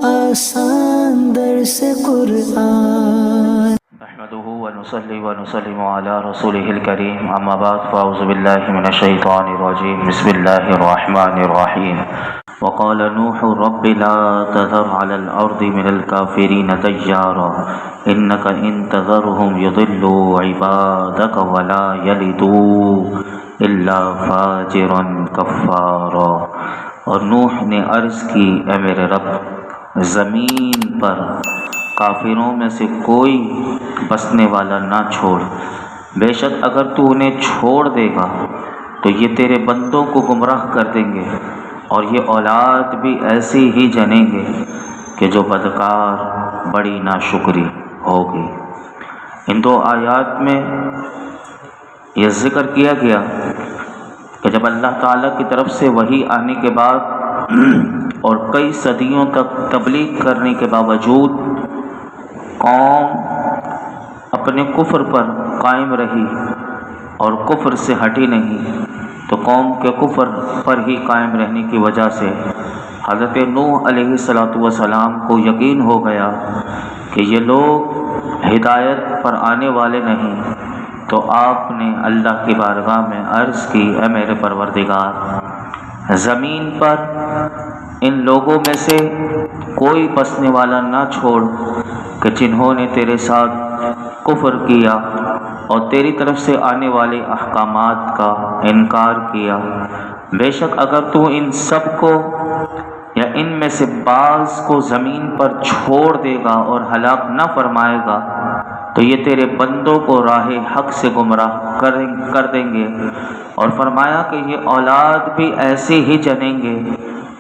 آسان درس قرآن نحمده ونصلي ونسلم على رسوله الكريم اما بعد فاعوذ بالله من الشيطان الرجيم بسم الله الرحمن الرحيم وقال نوح رب لا تذر على الارض من الكافرين ديارا انك ان تذرهم يضلوا عبادك ولا يلدوا الا فاجرا كفارا۔ اور نوح نے عرض کی اے میرے رب زمین پر کافروں میں سے کوئی بسنے والا نہ چھوڑ، بے شک اگر تو انہیں چھوڑ دے گا تو یہ تیرے بندوں کو گمراہ کر دیں گے اور یہ اولاد بھی ایسی ہی جنیں گے کہ جو بدکار بڑی ناشکری ہوگی۔ ان دو آیات میں یہ ذکر کیا گیا کہ جب اللہ تعالیٰ کی طرف سے وحی آنے کے بعد اور کئی صدیوں تک تبلیغ کرنے کے باوجود قوم اپنے کفر پر قائم رہی اور کفر سے ہٹی نہیں، تو قوم کے کفر پر ہی قائم رہنے کی وجہ سے حضرت نوح علیہ السلام کو یقین ہو گیا کہ یہ لوگ ہدایت پر آنے والے نہیں، تو آپ نے اللہ کی بارگاہ میں عرض کی اے میرے پروردگار زمین پر ان لوگوں میں سے کوئی بسنے والا نہ چھوڑ کہ جنہوں نے تیرے ساتھ کفر کیا اور تیری طرف سے آنے والے احکامات کا انکار کیا۔ بے شک اگر تو ان سب کو یا ان میں سے بعض کو زمین پر چھوڑ دے گا اور ہلاک نہ فرمائے گا تو یہ تیرے بندوں کو راہ حق سے گمراہ کر دیں گے، اور فرمایا کہ یہ اولاد بھی ایسے ہی جنیں گے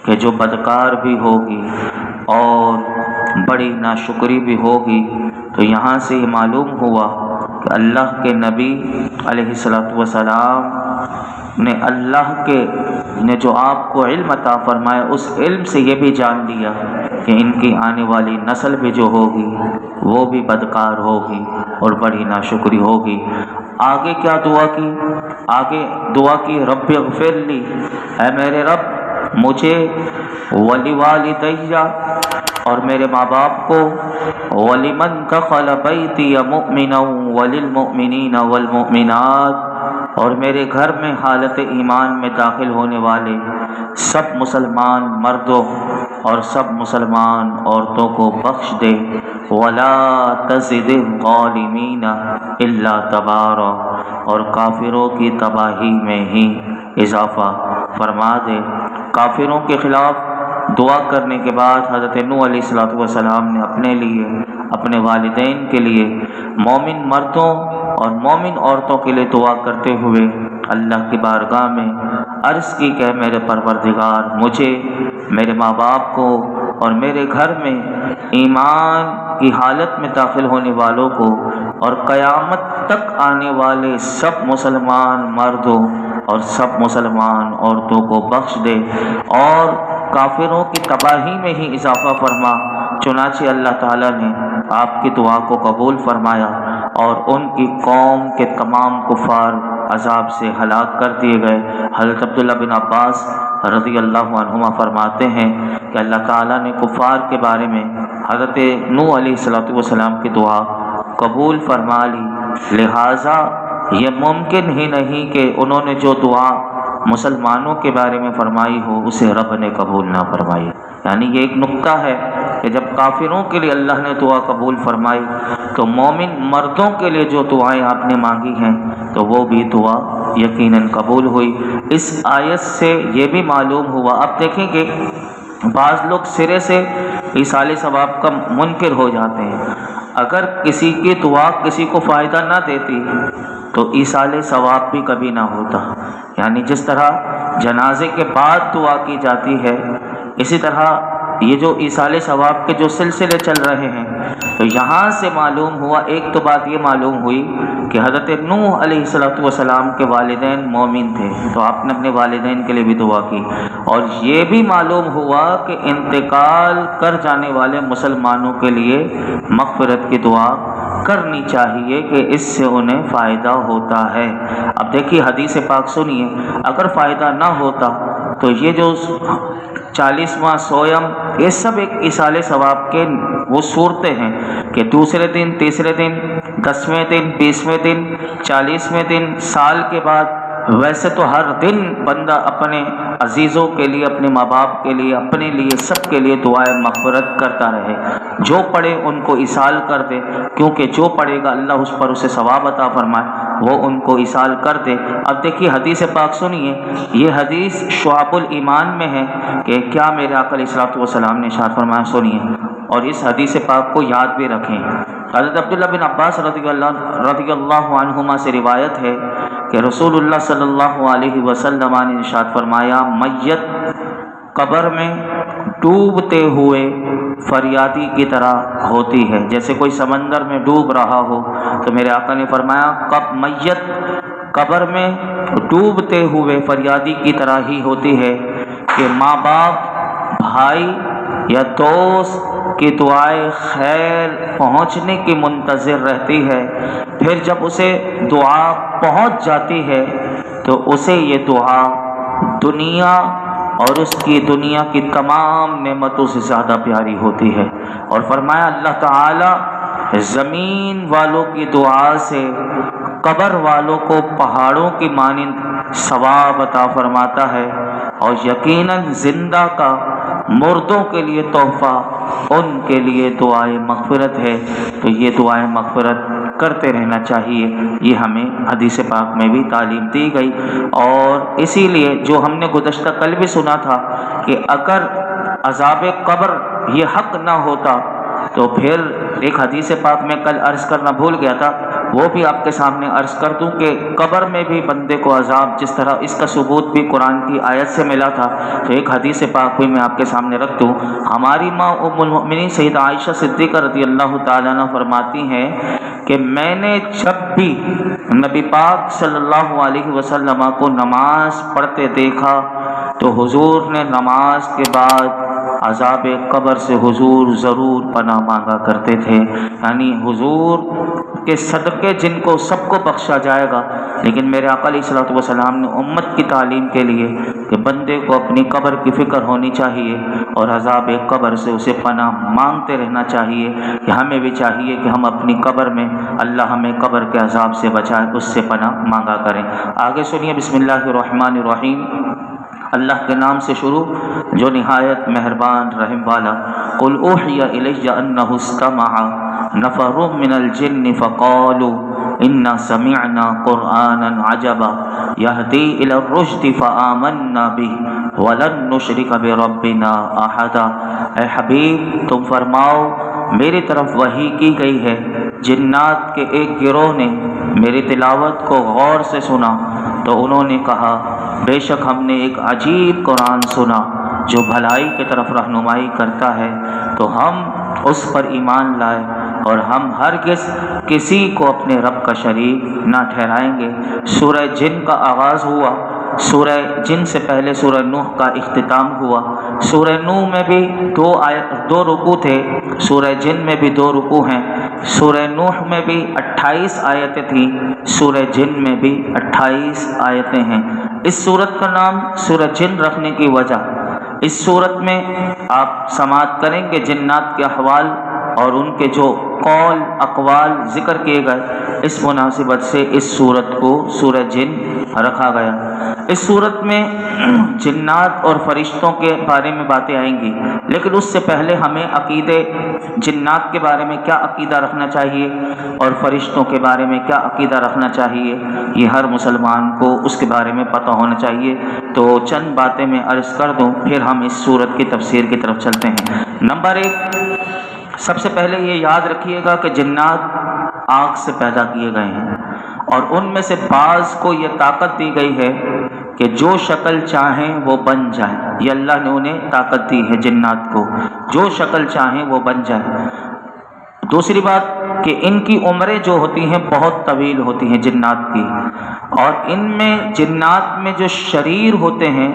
کہ جو بدکار بھی ہوگی اور بڑی ناشکری بھی ہوگی۔ تو یہاں سے یہ معلوم ہوا کہ اللہ کے نبی علیہ السلام نے اللہ نے جو آپ کو علم عطا فرمایا اس علم سے یہ بھی جان لیا کہ ان کی آنے والی نسل بھی جو ہوگی وہ بھی بدکار ہوگی اور بڑی ناشکری ہوگی۔ آگے کیا دعا کی؟ آگے دعا کی رب اغفر لی، اے میرے رب مجھے ولوالدیّ اور میرے ماں باپ کو، ولمن دخل بیتی مؤمنا وللمؤمنین والمؤمنات اور میرے گھر میں حالت ایمان میں داخل ہونے والے سب مسلمان مردوں اور سب مسلمان عورتوں کو بخش دے، ولا تزد الظالمین الا تبارا اور کافروں کی تباہی میں ہی اضافہ فرما دے۔ کافروں کے خلاف دعا کرنے کے بعد حضرت نوح علیہ السلام نے اپنے لیے، اپنے والدین کے لیے، مومن مردوں اور مومن عورتوں کے لیے دعا کرتے ہوئے اللہ کی بارگاہ میں عرض کی کہ میرے پروردگار مجھے، میرے ماں باپ کو اور میرے گھر میں ایمان کی حالت میں داخل ہونے والوں کو اور قیامت تک آنے والے سب مسلمان مردوں اور سب مسلمان عورتوں کو بخش دے اور کافروں کی تباہی میں ہی اضافہ فرما۔ چنانچہ اللہ تعالیٰ نے آپ کی دعا کو قبول فرمایا اور ان کی قوم کے تمام کفار عذاب سے ہلاک کر دیے گئے۔ حضرت عبداللہ بن عباس رضی اللہ عنہما فرماتے ہیں کہ اللہ تعالیٰ نے کفار کے بارے میں حضرت نوح علیہ السلام کی دعا قبول فرما لی، لہٰذا یہ ممکن ہی نہیں کہ انہوں نے جو دعا مسلمانوں کے بارے میں فرمائی ہو اسے رب نے قبول نہ فرمائی۔ یعنی یہ ایک نقطہ ہے کہ جب کافروں کے لیے اللہ نے دعا قبول فرمائی تو مومن مردوں کے لیے جو دعائیں آپ نے مانگی ہیں تو وہ بھی دعا یقیناً قبول ہوئی۔ اس آیت سے یہ بھی معلوم ہوا، اب دیکھیں کہ بعض لوگ سرے سے ایصال ثواب کا منکر ہو جاتے ہیں۔ اگر کسی کی دعا کسی کو فائدہ نہ دیتی تو ایصال ثواب بھی کبھی نہ ہوتا۔ یعنی جس طرح جنازے کے بعد دعا کی جاتی ہے، اسی طرح یہ جو ایصال ثواب کے جو سلسلے چل رہے ہیں تو یہاں سے معلوم ہوا، ایک تو بات یہ معلوم ہوئی کہ حضرت نوح علیہ السلام کے والدین مومن تھے تو آپ نے اپنے والدین کے لیے بھی دعا کی، اور یہ بھی معلوم ہوا کہ انتقال کر جانے والے مسلمانوں کے لیے مغفرت کی دعا کرنی چاہیے کہ اس سے انہیں فائدہ ہوتا ہے۔ اب دیکھیے حدیث پاک سنیے، اگر فائدہ نہ ہوتا تو یہ جو 40واں سویم، یہ سب ایک ایصال ثواب کے وہ صورتیں ہیں کہ دوسرے دن، تیسرے دن، 10ویں دن، 20ویں دن، 40ویں دن، سال کے بعد۔ ویسے تو ہر دن بندہ اپنے عزیزوں کے لیے، اپنے ماں باپ کے لیے، اپنے لیے، سب کے لیے دعائیں مغفرت کرتا رہے۔ جو پڑھے ان کو ایصال کر دے، کیونکہ جو پڑھے گا اللہ اس پر اسے ثواب عطا فرمائے، وہ ان کو ایصال کر دے۔ اب دیکھیے حدیث پاک سنیے، یہ حدیث شعب الایمان میں ہے کہ کیا میرے آقا علیہ الصلوۃ والسلام نے ارشاد فرمایا، سنیے اور اس حدیث پاک کو یاد بھی رکھیں۔ حضرت عبداللہ بن عباس رضی اللہ عنہما سے روایت ہے کہ رسول اللہ صلی اللہ علیہ وسلم نے ارشاد فرمایا، میت قبر میں ڈوبتے ہوئے فریادی کی طرح ہوتی ہے، جیسے کوئی سمندر میں ڈوب رہا ہو۔ تو میرے آقا نے فرمایا میت قبر میں ڈوبتے ہوئے فریادی کی طرح ہی ہوتی ہے کہ ماں باپ، بھائی یا دوست کی دعائیں خیر پہنچنے کی منتظر رہتی ہے۔ پھر جب اسے دعا پہنچ جاتی ہے تو اسے یہ دعا دنیا اور اس کی دنیا کی تمام نعمتوں سے زیادہ پیاری ہوتی ہے۔ اور فرمایا اللہ تعالی زمین والوں کی دعا سے قبر والوں کو پہاڑوں کی مانند ثواب عطا فرماتا ہے، اور یقیناً زندہ کا مردوں کے لیے تحفہ ان کے لیے دعائیں مغفرت ہے۔ تو یہ دعائیں مغفرت کرتے رہنا چاہیے، یہ ہمیں حدیث پاک میں بھی تعلیم دی گئی۔ اور اسی لیے جو ہم نے گزشتہ کل بھی سنا تھا کہ اگر عذاب قبر یہ حق نہ ہوتا تو پھر ایک حدیث پاک میں کل عرض کرنا بھول گیا تھا، وہ بھی آپ کے سامنے عرض کر دوں کہ قبر میں بھی بندے کو عذاب، جس طرح اس کا ثبوت بھی قرآن کی آیت سے ملا تھا، تو ایک حدیث پاک بھی میں آپ کے سامنے رکھ دوں۔ ہماری ماں ام المؤمنین سیدہ عائشہ صدیقہ رضی اللہ تعالیٰ عنہ فرماتی ہیں کہ میں نے جب بھی نبی پاک صلی اللہ علیہ وسلم کو نماز پڑھتے دیکھا تو حضور نے نماز کے بعد عذاب قبر سے حضور ضرور پناہ مانگا کرتے تھے، یعنی حضور کے صدقے جن کو سب کو بخشا جائے گا، لیکن میرے آقا علیہ الصلوۃ والسلام نے امت کی تعلیم کے لیے کہ بندے کو اپنی قبر کی فکر ہونی چاہیے اور عذاب قبر سے اسے پناہ مانگتے رہنا چاہیے، کہ ہمیں بھی چاہیے کہ ہم اپنی قبر میں اللہ ہمیں قبر کے عذاب سے بچائے، اس سے پناہ مانگا کریں۔ آگے سنیے، بسم اللہ الرحمن الرحیم، اللہ کے نام سے شروع جو نہایت مہربان رحم والا۔ قل اوحی الی انہ استمع نفر من الجن فقالوا انا سمعنا قرآنا عجبا یہدی الی الرشد فآمنا به ولن نشرک بربنا احدا۔ اے حبیب تم فرماؤ میری طرف وحی کی گئی ہے، جنات کے ایک گروہ نے میری تلاوت کو غور سے سنا تو انہوں نے کہا بے شک ہم نے ایک عجیب قرآن سنا جو بھلائی کی طرف رہنمائی کرتا ہے، تو ہم اس پر ایمان لائے اور ہم ہرگز کسی کو اپنے رب کا شریک نہ ٹھہرائیں گے۔ سورہ جن کا آغاز ہوا، سورہ جن سے پہلے سورہ نوح کا اختتام ہوا۔ سورہ نوح میں بھی دو رکوع تھے، سورہ جن میں بھی 2 رکوع ہیں۔ سورہ نوح میں بھی 28 آیتیں تھیں، سورہ جن میں بھی 28 آیتیں ہیں۔ اس سورت کا نام سورہ جن رکھنے کی وجہ، اس سورت میں آپ سماعت کریں گے جنات کے احوال اور ان کے جو قول اقوال ذکر کیے گئے، اس مناسبت سے اس سورت کو سورہ جن رکھا گیا۔ اس سورت میں جنات اور فرشتوں کے بارے میں باتیں آئیں گی، لیکن اس سے پہلے ہمیں عقیدے جنات کے بارے میں کیا عقیدہ رکھنا چاہیے اور فرشتوں کے بارے میں کیا عقیدہ رکھنا چاہیے، یہ ہر مسلمان کو اس کے بارے میں پتہ ہونا چاہیے۔ تو چند باتیں میں عرض کر دوں، پھر ہم اس سورت کی تفسیر کی طرف چلتے ہیں۔ نمبر 1، سب سے پہلے یہ یاد رکھیے گا کہ جنات آگ سے پیدا کیے گئے ہیں، اور ان میں سے بعض کو یہ طاقت دی گئی ہے کہ جو شکل چاہیں وہ بن جائیں۔ یہ اللہ نے انہیں طاقت دی ہے جنات کو، جو شکل چاہیں وہ بن جائیں۔ دوسری بات کہ ان کی عمریں جو ہوتی ہیں بہت طویل ہوتی ہیں جنات کی، اور ان میں جنات میں جو شریر ہوتے ہیں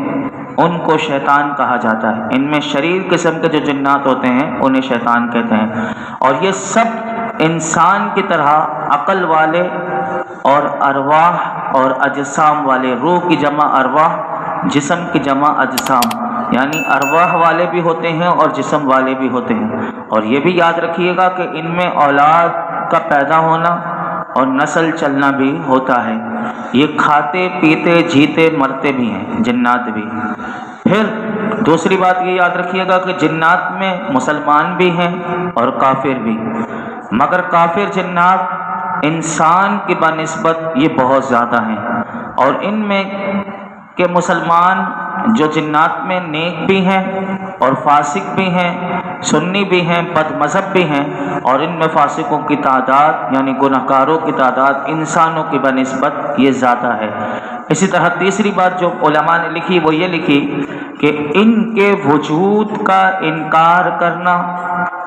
ان کو شیطان کہا جاتا ہے۔ ان میں شریر قسم کے جو جنات ہوتے ہیں انہیں شیطان کہتے ہیں، اور یہ سب انسان کی طرح عقل والے اور ارواح اور اجسام والے، روح کی جمع ارواح جسم کی جمع اجسام، یعنی ارواح والے بھی ہوتے ہیں اور جسم والے بھی ہوتے ہیں، اور یہ بھی یاد رکھیے گا کہ ان میں اولاد کا پیدا ہونا اور نسل چلنا بھی ہوتا ہے۔ یہ کھاتے پیتے جیتے مرتے بھی ہیں، جنات بھی۔ پھر دوسری بات یہ یاد رکھیے گا کہ جنات میں مسلمان بھی ہیں اور کافر بھی، مگر کافر جنات انسان کی بنسبت یہ بہت زیادہ ہیں، اور ان میں کہ مسلمان جو جنات میں نیک بھی ہیں اور فاسق بھی ہیں، سنی بھی ہیں، بد مذہب بھی ہیں، اور ان میں فاسقوں کی تعداد یعنی گنہگاروں کی تعداد انسانوں کی بنسبت یہ زیادہ ہے۔ اسی طرح تیسری بات جو علماء نے لکھی وہ یہ لکھی کہ ان کے وجود کا انکار کرنا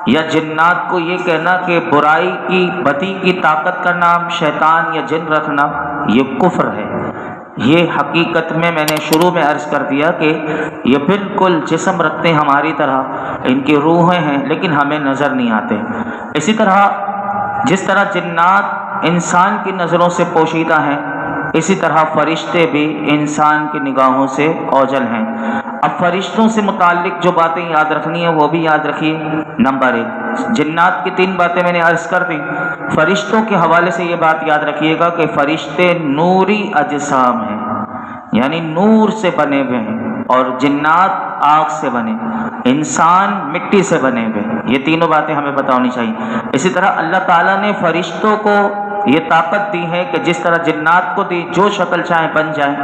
یا جنات کو یہ کہنا کہ برائی کی بدی کی طاقت کا نام شیطان یا جن رکھنا یہ کفر ہے۔ یہ حقیقت میں نے شروع میں عرض کر دیا کہ یہ بالکل جسم رکھتے ہیں ہماری طرح، ان کی روحیں ہیں لیکن ہمیں نظر نہیں آتے۔ اسی طرح جس طرح جنات انسان کی نظروں سے پوشیدہ ہیں، اسی طرح فرشتے بھی انسان کی نگاہوں سے اوجھل ہیں۔ اب فرشتوں سے متعلق جو باتیں یاد رکھنی ہیں وہ بھی یاد رکھیے۔ نمبر 1، جنات کی 3 باتیں میں نے عرض کر دی۔ فرشتوں کے حوالے سے یہ بات یاد رکھیے گا کہ فرشتے نوری اجسام ہیں، یعنی نور سے بنے ہوئے ہیں، اور جنات آگ سے بنے، انسان مٹی سے بنے ہوئے۔ یہ تینوں باتیں ہمیں پتہ ہونی چاہیے۔ اسی طرح اللہ تعالیٰ نے فرشتوں کو یہ طاقت دی ہے کہ جس طرح جنات کو دی جو شکل چاہیں بن جائیں،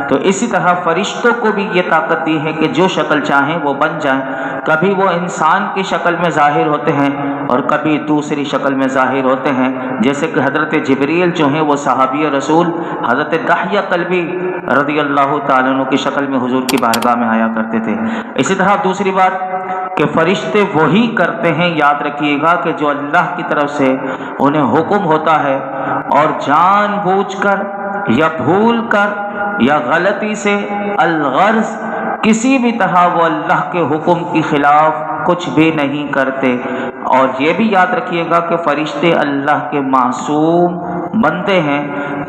تو اسی طرح فرشتوں کو بھی یہ طاقت دی ہے کہ جو شکل چاہیں وہ بن جائیں۔ کبھی وہ انسان کی شکل میں ظاہر ہوتے ہیں اور کبھی دوسری شکل میں ظاہر ہوتے ہیں، جیسے کہ حضرت جبریل جو ہیں وہ صحابی رسول حضرت دحیہ کلبی رضی اللہ تعالیٰ عنہ کی شکل میں حضور کی بارگاہ میں آیا کرتے تھے۔ اسی طرح دوسری بات کہ فرشتے وہی کرتے ہیں، یاد رکھیے گا، کہ جو اللہ کی طرف سے انہیں حکم ہوتا ہے، اور جان بوجھ کر یا بھول کر یا غلطی سے الغرض کسی بھی طرح وہ اللہ کے حکم کی خلاف کچھ بھی نہیں کرتے۔ اور یہ بھی یاد رکھیے گا کہ فرشتے اللہ کے معصوم بندے ہیں،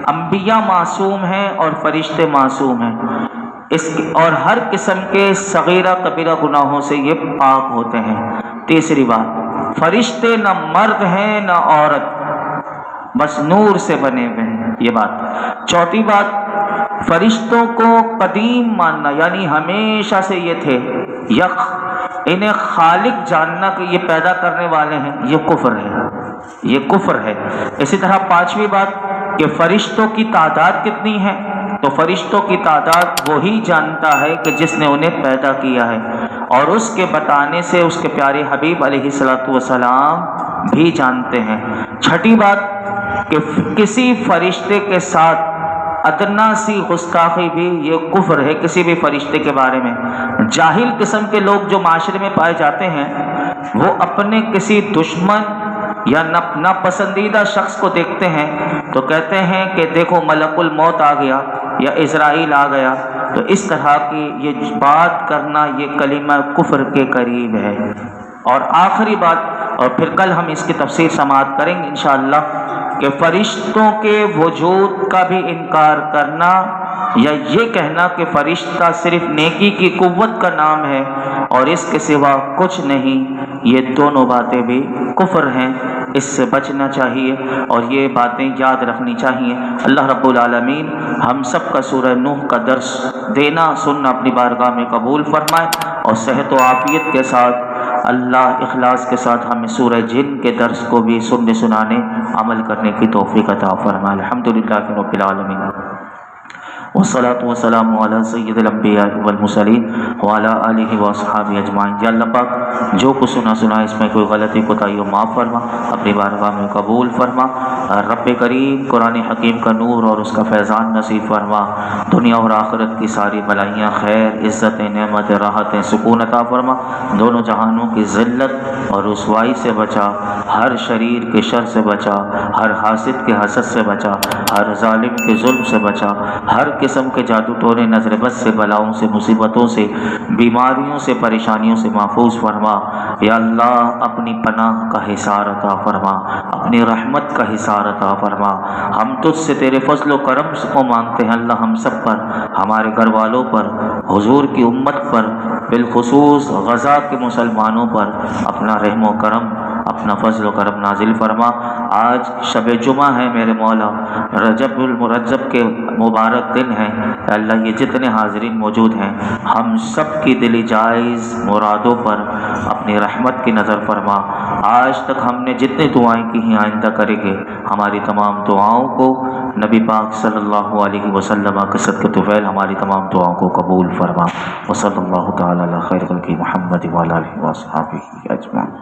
انبیاء معصوم ہیں اور فرشتے معصوم ہیں، اور ہر قسم کے صغیرہ کبیرہ گناہوں سے یہ پاک ہوتے ہیں۔ تیسری بات، فرشتے نہ مرد ہیں نہ عورت، بس نور سے بنے ہوئے ہیں، یہ بات۔ چوتھی بات، فرشتوں کو قدیم ماننا، یعنی ہمیشہ سے یہ تھے، انہیں خالق جاننا کہ یہ پیدا کرنے والے ہیں، یہ کفر ہے، یہ کفر ہے۔ اسی طرح پانچویں بات کہ فرشتوں کی تعداد کتنی ہے، تو فرشتوں کی تعداد وہی جانتا ہے کہ جس نے انہیں پیدا کیا ہے، اور اس کے بتانے سے اس کے پیارے حبیب علیہ الصلوۃ والسلام بھی جانتے ہیں۔ چھٹی بات کہ کسی فرشتے کے ساتھ ادنا سی گستاخی بھی یہ کفر ہے، کسی بھی فرشتے کے بارے میں۔ جاہل قسم کے لوگ جو معاشرے میں پائے جاتے ہیں، وہ اپنے کسی دشمن یا ناپسندیدہ شخص کو دیکھتے ہیں تو کہتے ہیں کہ دیکھو ملک الموت آ گیا یا اسرائیل آ گیا، تو اس طرح کی یہ بات کرنا یہ کلمہ کفر کے قریب ہے۔ اور آخری بات، اور پھر کل ہم اس کی تفسیر سماعت کریں گے انشاءاللہ، کہ فرشتوں کے وجود کا بھی انکار کرنا یا یہ کہنا کہ فرشتہ صرف نیکی کی قوت کا نام ہے اور اس کے سوا کچھ نہیں، یہ دونوں باتیں بھی کفر ہیں، اس سے بچنا چاہیے اور یہ باتیں یاد رکھنی چاہیے۔ اللہ رب العالمین ہم سب کا سورہ نوح کا درس دینا سننا اپنی بارگاہ میں قبول فرمائے، اور صحت و عافیت کے ساتھ اللہ اخلاص کے ساتھ ہمیں سورہ جن کے درس کو بھی سننے سنانے عمل کرنے کی توفیق عطا فرمائے۔ الحمدللہ رب العالمین، والصلاة والسلام علی سید الانبیاء والمرسلین وعلی آلہ واصحابہ اجمعین۔ یا اللہ پاک جو کچھ سنا اس میں کوئی غلطی کوتاہی ہو معاف فرما، اپنی بارگاہ میں قبول فرما۔ رب کریم قرآن حکیم کا نور اور اس کا فیضان نصیب فرما، دنیا اور آخرت کی ساری بلائیاں، خیر، عزت، نعمت، راحتیں، سکون عطا فرما، دونوں جہانوں کی ذلت اور رسوائی سے بچا، ہر شریر کے شر سے بچا، ہر حاسد کے حسد سے بچا، ہر ظالم کے ظلم سے بچا، ہر قسم کے جادو ٹونے، نظر بد سے، بلاؤں سے، مصیبتوں سے، بیماریوں سے، پریشانیوں سے محفوظ فرما۔ یا اللہ اپنی پناہ کا حصار عطا فرما، اپنی رحمت کا حصار عطا فرما۔ ہم تجھ سے تیرے فضل و کرم کو مانگتے ہیں اللہ، ہم سب پر، ہمارے گھر والوں پر، حضور کی امت پر، بالخصوص غزہ کے مسلمانوں پر اپنا رحم و کرم، اپنا فضل و کرم نازل فرما۔ آج شب جمعہ ہے میرے مولا، رجب المرجب کے مبارک دن ہیں، اے اللہ یہ جتنے حاضرین موجود ہیں ہم سب کی دلی جائز مرادوں پر اپنی رحمت کی نظر فرما۔ آج تک ہم نے جتنی دعائیں کی ہیں، آئندہ کریں گے، ہماری تمام دعاؤں کو نبی پاک صلی اللہ علیہ وسلم کے صدقے طفیل ہماری تمام دعاؤں کو قبول فرما۔ وصلی اللہ تعالی علی خیر خلقہ محمد وعلی آلہ وصحبہ اجمعین۔